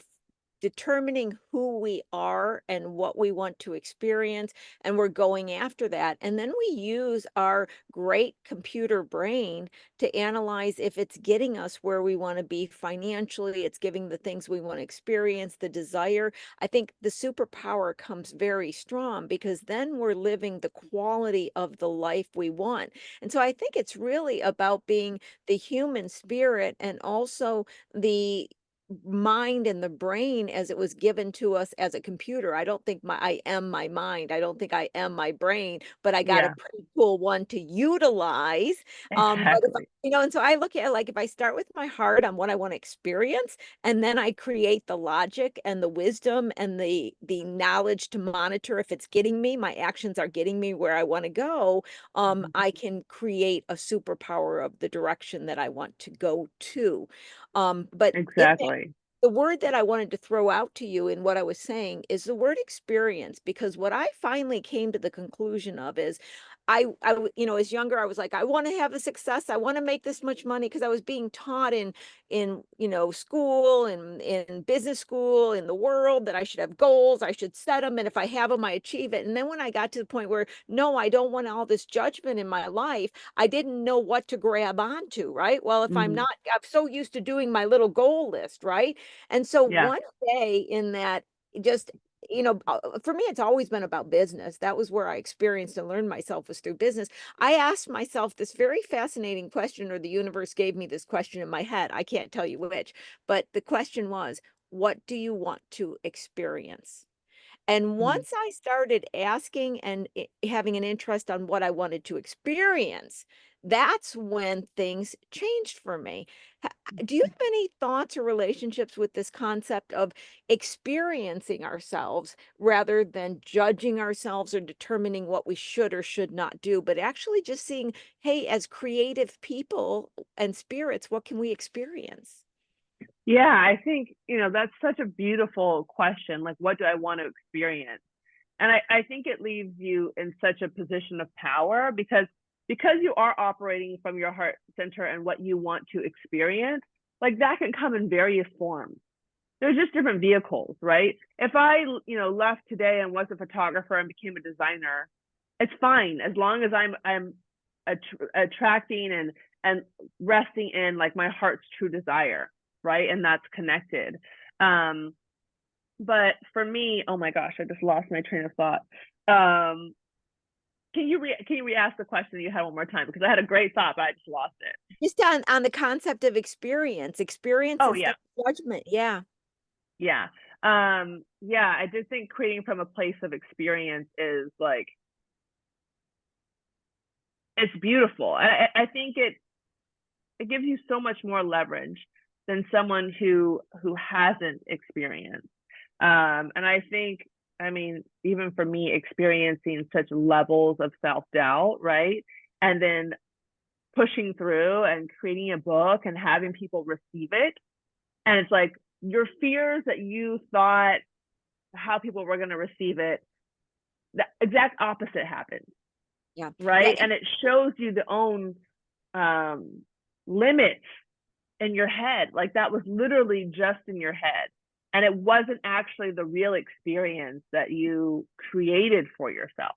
determining who we are and what we want to experience, and we're going after that. And then we use our great computer brain to analyze if it's getting us where we want to be financially, it's giving the things we want to experience, the desire. I think the superpower comes very strong because then we're living the quality of the life we want. And so I think it's really about being the human spirit and also the mind and the brain as it was given to us as a computer. I don't think I am my mind. I don't think I am my brain, but I got a Yeah, pretty cool one to utilize. But if I, exactly. and so I look at it like if I start with my heart on what I want to experience, and then I create the logic and the wisdom and the knowledge to monitor if it's getting me, my actions are getting me where I want to go. I can create a superpower of the direction that I want to go to. But in that, Exactly. the word that I wanted to throw out to you in what I was saying is the word experience, because what I finally came to the conclusion of is you know, as younger, I was like, I want to have a success. I want to make this much money because I was being taught in, you know, school and in business school in the world that I should have goals, I should set them. And if I have them, I achieve it. And then when I got to the point where, no, I don't want all this judgment in my life, I didn't know what to grab onto, right? Well, if I'm Hmm. not, I'm so used to doing my little goal list, right? And so Yeah. one day in that, just, you know, for me, it's always been about business. That was where I experienced and learned myself, was through business. I asked myself this very fascinating question, or the universe gave me this question in my head. I can't tell you which, but the question was, what do you want to experience? And Mhm. once I started asking and having an interest on what I wanted to experience, that's when things changed for me. Do you have any thoughts or relationships with this concept of experiencing ourselves rather than judging ourselves or determining what we should or should not do, but actually just seeing, hey, as creative people and spirits, what can we experience? Yeah, I think, you know, that's such a beautiful question. Like, what do I want to experience? And I think it leaves you in such a position of power, because you are operating from your heart center and what you want to experience. Like, that can come in various forms. There's just different vehicles, right? If I, you know, left today and was a photographer and became a designer, it's fine as long as I'm attracting and resting in like my heart's true desire, right? And that's connected. Um, but for me, oh my gosh, I just lost my train of thought. Um, can you re-ask the question that you had one more time, because I had a great thought, but I just lost it. Just on the concept of experience, experience Oh yeah, instead of judgment. Yeah. yeah, yeah. I just think creating from a place of experience is like, it's beautiful. I think it gives you so much more leverage than someone who hasn't experienced. And I think, I mean, even for me, experiencing such levels of self-doubt, right? And then pushing through and creating a book and having people receive it. And it's like your fears that you thought how people were going to receive it, the exact opposite happens. Yeah. Right. Yeah. And it shows you the own limits in your head. Like that was literally just in your head. And it wasn't actually the real experience that you created for yourself.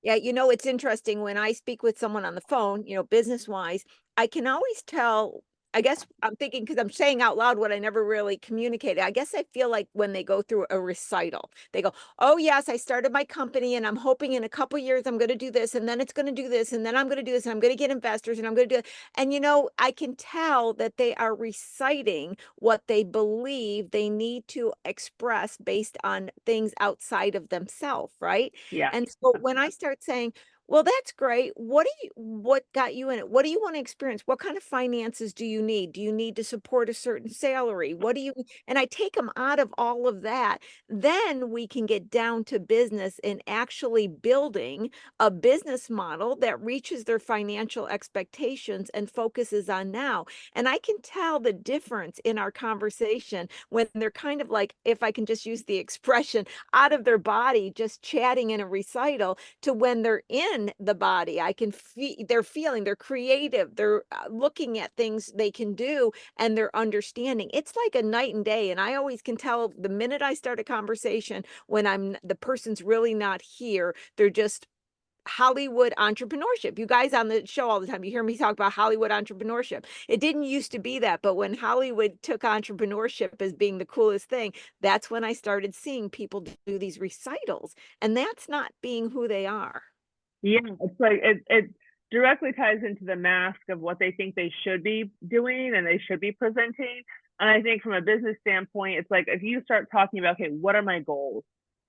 Yeah, it's interesting when I speak with someone on the phone, business wise, I can always tell. I guess I'm thinking because I'm saying out loud what I never really communicated. I guess I feel like when they go through a recital, they go, "Oh, yes, I started my company and I'm hoping in a couple years I'm going to do this and then it's going to do this and then I'm going to do this and I'm going to get investors and I'm going to do it." And I can tell that they are reciting what they believe they need to express based on things outside of themselves, right? Yeah. And so when I start saying, well, that's great. What got you in it? What do you want to experience? What kind of finances do you need? Do you need to support a certain salary? And I take them out of all of that. Then we can get down to business and actually building a business model that reaches their financial expectations and focuses on now. And I can tell the difference in our conversation when they're kind of like, if I can just use the expression, out of their body, just chatting in a recital, to when they're in the body. I can feel they're feeling, they're creative, they're looking at things they can do, and they're understanding. It's like a night and day. And I always can tell the minute I start a conversation when the person's really not here, they're just Hollywood entrepreneurship. You guys on the show all the time, you hear me talk about Hollywood entrepreneurship. It didn't used to be that, but when Hollywood took entrepreneurship as being the coolest thing, that's when I started seeing people do these recitals, and that's not being who they are. Yeah, it's like it directly ties into the mask of what they think they should be doing and they should be presenting. And I think from a business standpoint, it's like if you start talking about, okay, what are my goals?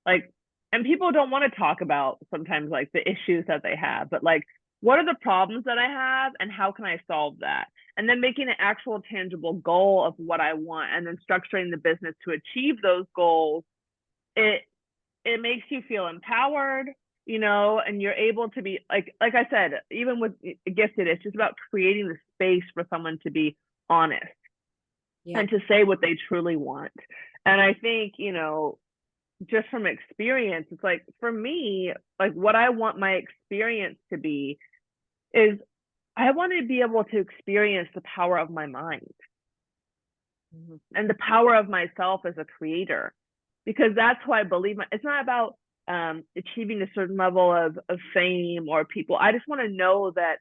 Like, and people don't want to talk about sometimes like the issues that they have, but like, what are the problems that I have and how can I solve that? And then making an actual tangible goal of what I want and then structuring the business to achieve those goals. It makes you feel empowered, and you're able to be like I said, even with Gifted, it's just about creating the space for someone to be honest. Yeah. And to say what they truly want. And I think, just from experience, it's like for me, like what I want my experience to be is I want to be able to experience the power of my mind and the power of myself as a creator, because that's who I believe. It's not about achieving a certain level of fame or people. I just want to know that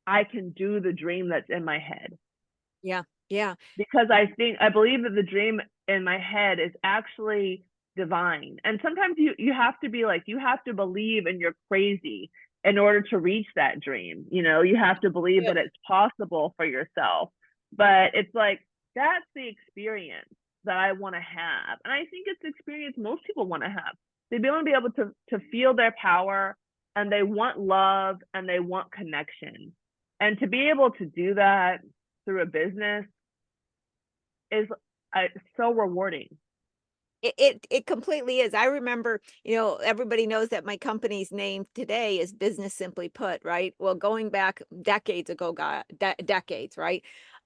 I can do the dream that's in my head. Yeah. Yeah. Because I believe that the dream in my head is actually divine. And sometimes you have to be like, you have to believe and you're crazy in order to reach that dream. You have to believe that it's possible for yourself. But it's like, that's the experience that I want to have. And I think it's the experience most people want to have. They want to be able to feel their power, and they want love and they want connection. And to be able to do that through a business is so rewarding. It completely is. I remember, everybody knows that my company's name today is Business Simply Put, right? Well, going back decades ago, decades, right?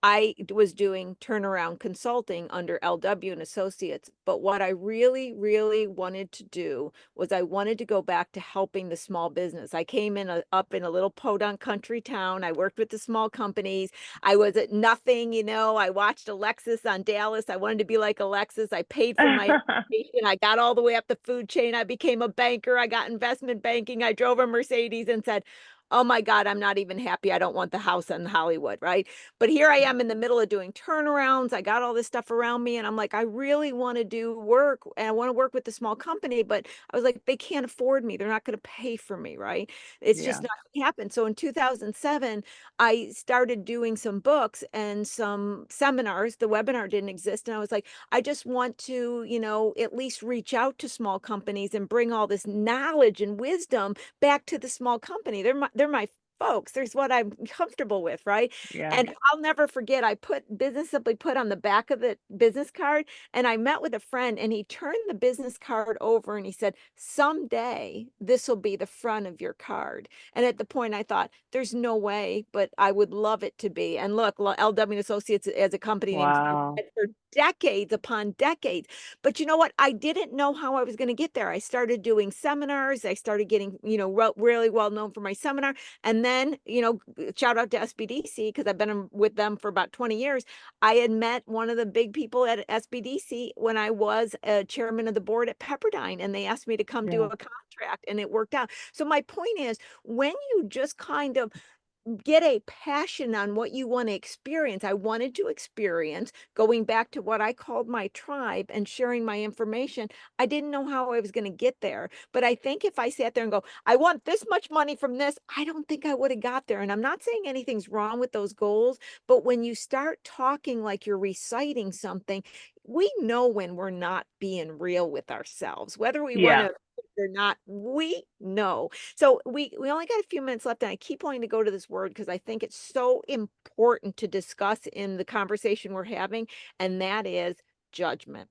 I was doing turnaround consulting under LW and Associates, but what I really, really wanted to do was I wanted to go back to helping the small business. I came up in a little podunk country town. I worked with the small companies. I was at nothing, I watched Alexis on Dallas. I wanted to be like Alexis. I paid for my education. I got all the way up the food chain. I became a banker. I got investment banking. I drove a Mercedes and said, oh my God, I'm not even happy. I don't want the house in Hollywood, right? But here I am in the middle of doing turnarounds. I got all this stuff around me and I'm like, I really want to do work and I want to work with the small company, but I was like, they can't afford me. They're not going to pay for me, right? It's just not going to happen. So in 2007, I started doing some books and some seminars. The webinar didn't exist. And I was like, I just want to, at least reach out to small companies and bring all this knowledge and wisdom back to the small company. They're my folks. There's what I'm comfortable with, right? Yeah. And I'll never forget, I put business simply put on the back of the business card, and I met with a friend and he turned the business card over and he said, "Someday this will be the front of your card." And at the point I thought, there's no way, but I would love it to be. And look, LW and Associates as a company name Wow. for decades upon decades. But you know what? I didn't know how I was going to get there. I started doing seminars. I started getting, really well known for my seminar. And then, shout out to SBDC because I've been with them for about 20 years. I had met one of the big people at SBDC when I was a chairman of the board at Pepperdine, and they asked me to come do Yeah. a contract, and it worked out. So my point is, when you just kind of get a passion on what you want to experience. I wanted to experience going back to what I called my tribe and sharing my information. I didn't know how I was going to get there. But I think if I sat there and go, I want this much money from this, I don't think I would have got there. And I'm not saying anything's wrong with those goals, but when you start talking like you're reciting something, we know when we're not being real with ourselves, whether we want Yeah. to or not, we know. So we only got a few minutes left, and I keep wanting to go to this word because I think it's so important to discuss in the conversation we're having, and that is judgment.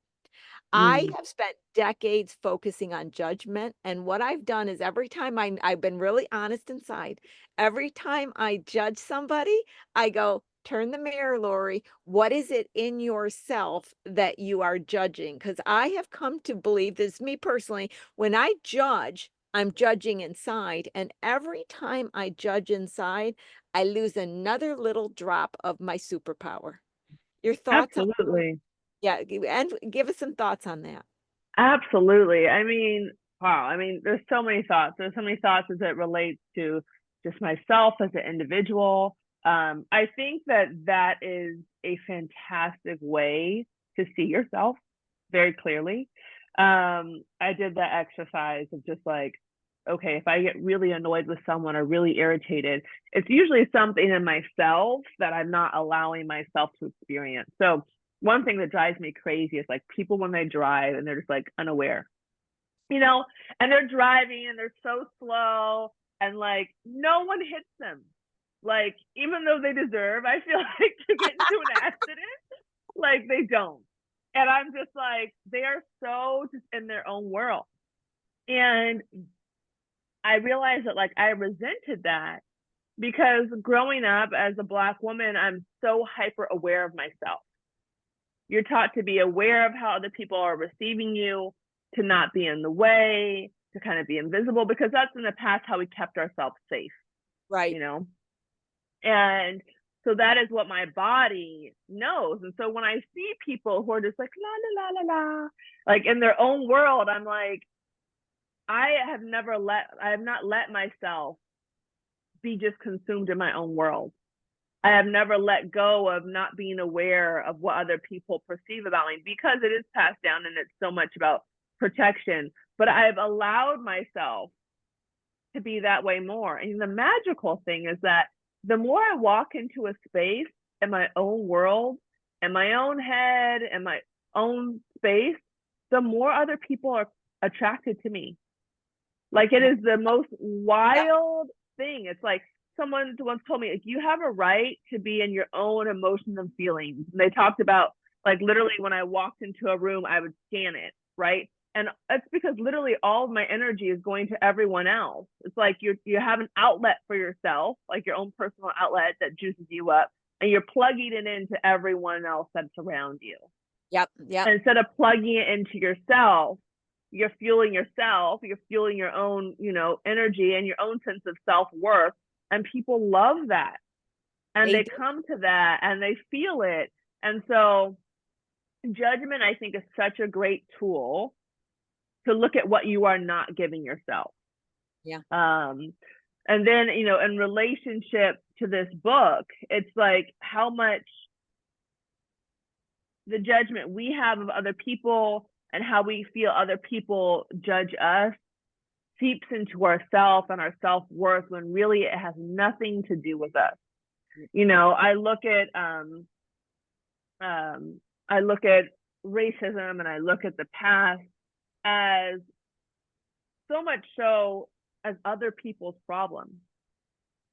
I Mm. have spent decades focusing on judgment, and what I've done is every time I've been really honest inside. Every time I judge somebody, I go, turn the mirror, Lori. What is it in yourself that you are judging? Because I have come to believe, this is me personally, when I judge, I'm judging inside. And every time I judge inside, I lose another little drop of my superpower. Your thoughts on Absolutely. yeah, and give us some thoughts on that. Absolutely. I mean, wow. I mean, there's so many thoughts. There's so many thoughts as it relates to just myself as an individual. I think that that is a fantastic way to see yourself very clearly. I did that exercise of just like, okay, if I get really annoyed with someone or really irritated, it's usually something in myself that I'm not allowing myself to experience. So one thing that drives me crazy is like people when they drive and they're just like unaware, and they're driving and they're so slow and like no one hits them. Like, even though they deserve, I feel like, to get into an accident, like they don't. And I'm just like, they are so just in their own world. And I realized that like I resented that because growing up as a Black woman, I'm so hyper aware of myself. You're taught to be aware of how other people are receiving you, to not be in the way, to kind of be invisible, because that's in the past how we kept ourselves safe, Right. you know? And so that is what my body knows. And so when I see people who are just like, la, la, la, la, la, like in their own world, I'm like, I have not let myself be just consumed in my own world. I have never let go of not being aware of what other people perceive about me because it is passed down and it's so much about protection. But I've allowed myself to be that way more. And the magical thing is that the more I walk into a space in my own world, in my own head, in my own space, the more other people are attracted to me. Like, it is the most wild thing. It's like someone once told me, like, you have a right to be in your own emotions and feelings. And they talked about, like, literally when I walked into a room, I would scan it, right? And it's because literally all of my energy is going to everyone else. It's like you have an outlet for yourself, like your own personal outlet that juices you up, and you're plugging it into everyone else that's around you. Yep. Yep. And instead of plugging it into yourself, you're fueling yourself, you're fueling your own, energy and your own sense of self-worth. And people love that. And they come to that and they feel it. And so judgment, I think, is such a great tool to look at what you are not giving yourself. Yeah. And then, in relationship to this book, it's like how much the judgment we have of other people and how we feel other people judge us seeps into ourself and our self-worth when really it has nothing to do with us. I look at racism and I look at the past as so much so as other people's problems.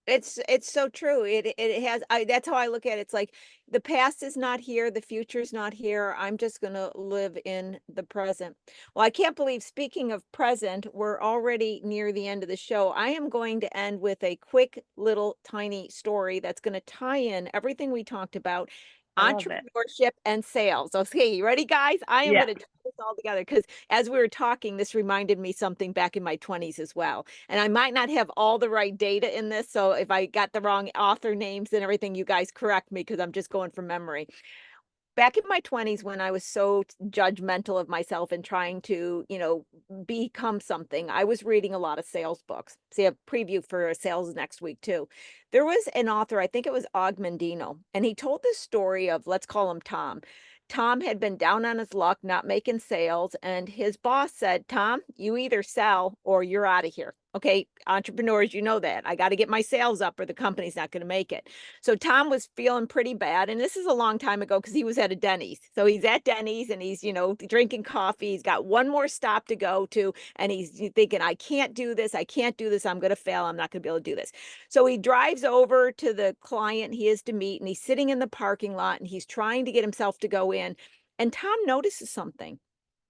It's so true. It has that's how I look at it. It's like the past is not here, the future's not here. I'm just gonna live in the present. Well, I can't believe speaking of present, we're already near the end of the show. I am going to end with a quick little tiny story that's gonna tie in everything we talked about. I love it. Entrepreneurship and sales. Okay, you ready, guys? I am Yeah. going to tie this all together because as we were talking, this reminded me something back in my 20s as well. And I might not have all the right data in this. So if I got the wrong author names and everything, you guys correct me because I'm just going from memory. Back in my 20s, when I was so judgmental of myself and trying to, become something, I was reading a lot of sales books. See a preview for sales next week, too. There was an author, I think it was Og Mandino, and he told this story of, let's call him Tom. Tom had been down on his luck, not making sales, and his boss said, Tom, you either sell or you're out of here. Okay, entrepreneurs, you know that. I got to get my sales up or the company's not going to make it. So Tom was feeling pretty bad. And this is a long time ago because he was at a Denny's. So he's at Denny's and he's, drinking coffee. He's got one more stop to go to. And he's thinking, I can't do this. I can't do this. I'm going to fail. I'm not going to be able to do this. So he drives over to the client he is to meet and he's sitting in the parking lot and he's trying to get himself to go in. And Tom notices something.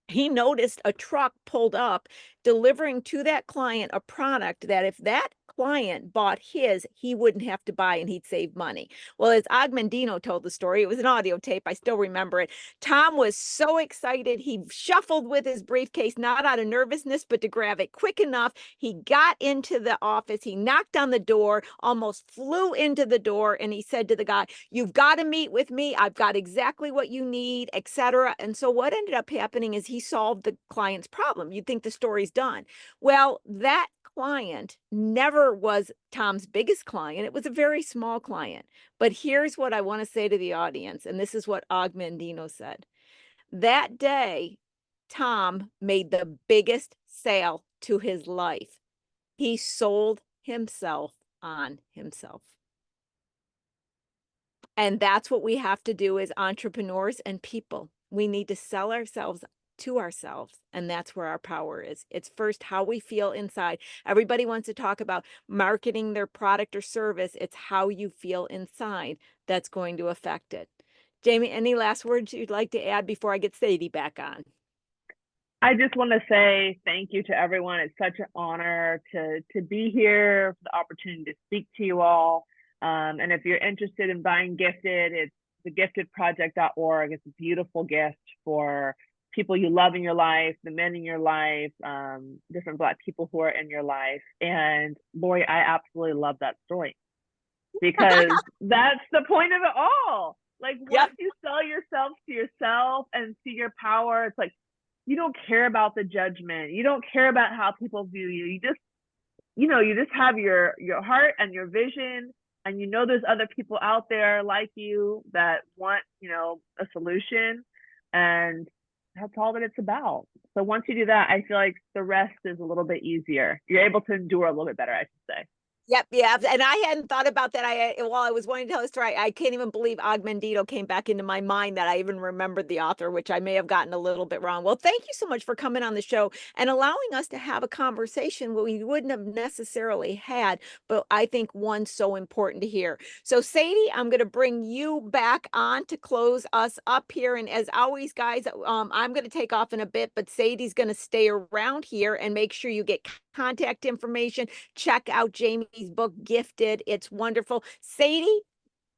He noticed a truck pulled up delivering to that client a product that if that client bought his, he wouldn't have to buy and he'd save money. Well, as Og Mandino told the story, it was an audio tape. I still remember it. Tom was so excited. He shuffled with his briefcase, not out of nervousness, but to grab it quick enough. He got into the office. He knocked on the door, almost flew into the door. And he said to the guy, you've got to meet with me. I've got exactly what you need, etc. And so what ended up happening is he solved the client's problem. You'd think the story's done. Well, that client never was Tom's biggest client. It was a very small client. But here's what I want to say to the audience, and this is what Og Mandino said. That day, Tom made the biggest sale to his life. He sold himself on himself. And that's what we have to do as entrepreneurs and people. We need to sell ourselves to ourselves. And that's where our power is. It's first how we feel inside. Everybody wants to talk about marketing their product or service. It's how you feel inside that's going to affect it. Jaimie, any last words you'd like to add before I get Sadie back on? I just want to say thank you to everyone. It's such an honor to be here, for the opportunity to speak to you all. And if you're interested in buying Gifted, it's thegiftedproject.org. It's a beautiful gift for people you love in your life, the men in your life, different Black people who are in your life. And Lori, I absolutely love that story because that's the point of it all. Like once you sell yourself to yourself and see your power, it's like, you don't care about the judgment. You don't care about how people view you. You just have your heart and your vision, and there's other people out there like you that want, a solution, and that's all that it's about. So once you do that, I feel like the rest is a little bit easier. You're able to endure a little bit better, I should say. Yep. Yeah. And I hadn't thought about that. While I was wanting to tell the story, I can't even believe Og Mandino came back into my mind that I even remembered the author, which I may have gotten a little bit wrong. Well, thank you so much for coming on the show and allowing us to have a conversation we wouldn't have necessarily had, but I think one so important to hear. So Sadie, I'm going to bring you back on to close us up here. And as always, guys, I'm going to take off in a bit, but Sadie's going to stay around here and make sure you get contact information. Check out Jaimie's book, Gifted. It's wonderful. Sadie,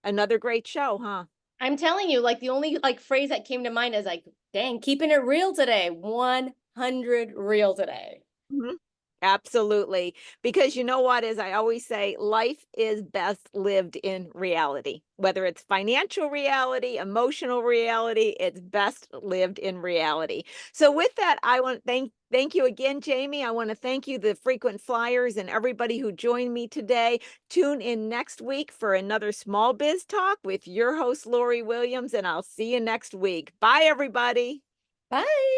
another great show, huh? I'm telling you, like the only phrase that came to mind is like, dang, keeping it real today. 100 real today. Mm-hmm. Absolutely. Because you know what, as I always say, life is best lived in reality. Whether it's financial reality, emotional reality, it's best lived in reality. So with that, I want to thank you again, Jaimie. I want to thank you, the frequent flyers and everybody who joined me today. Tune in next week for another Small Biz Talk with your host, Lori Williams, and I'll see you next week. Bye, everybody. Bye.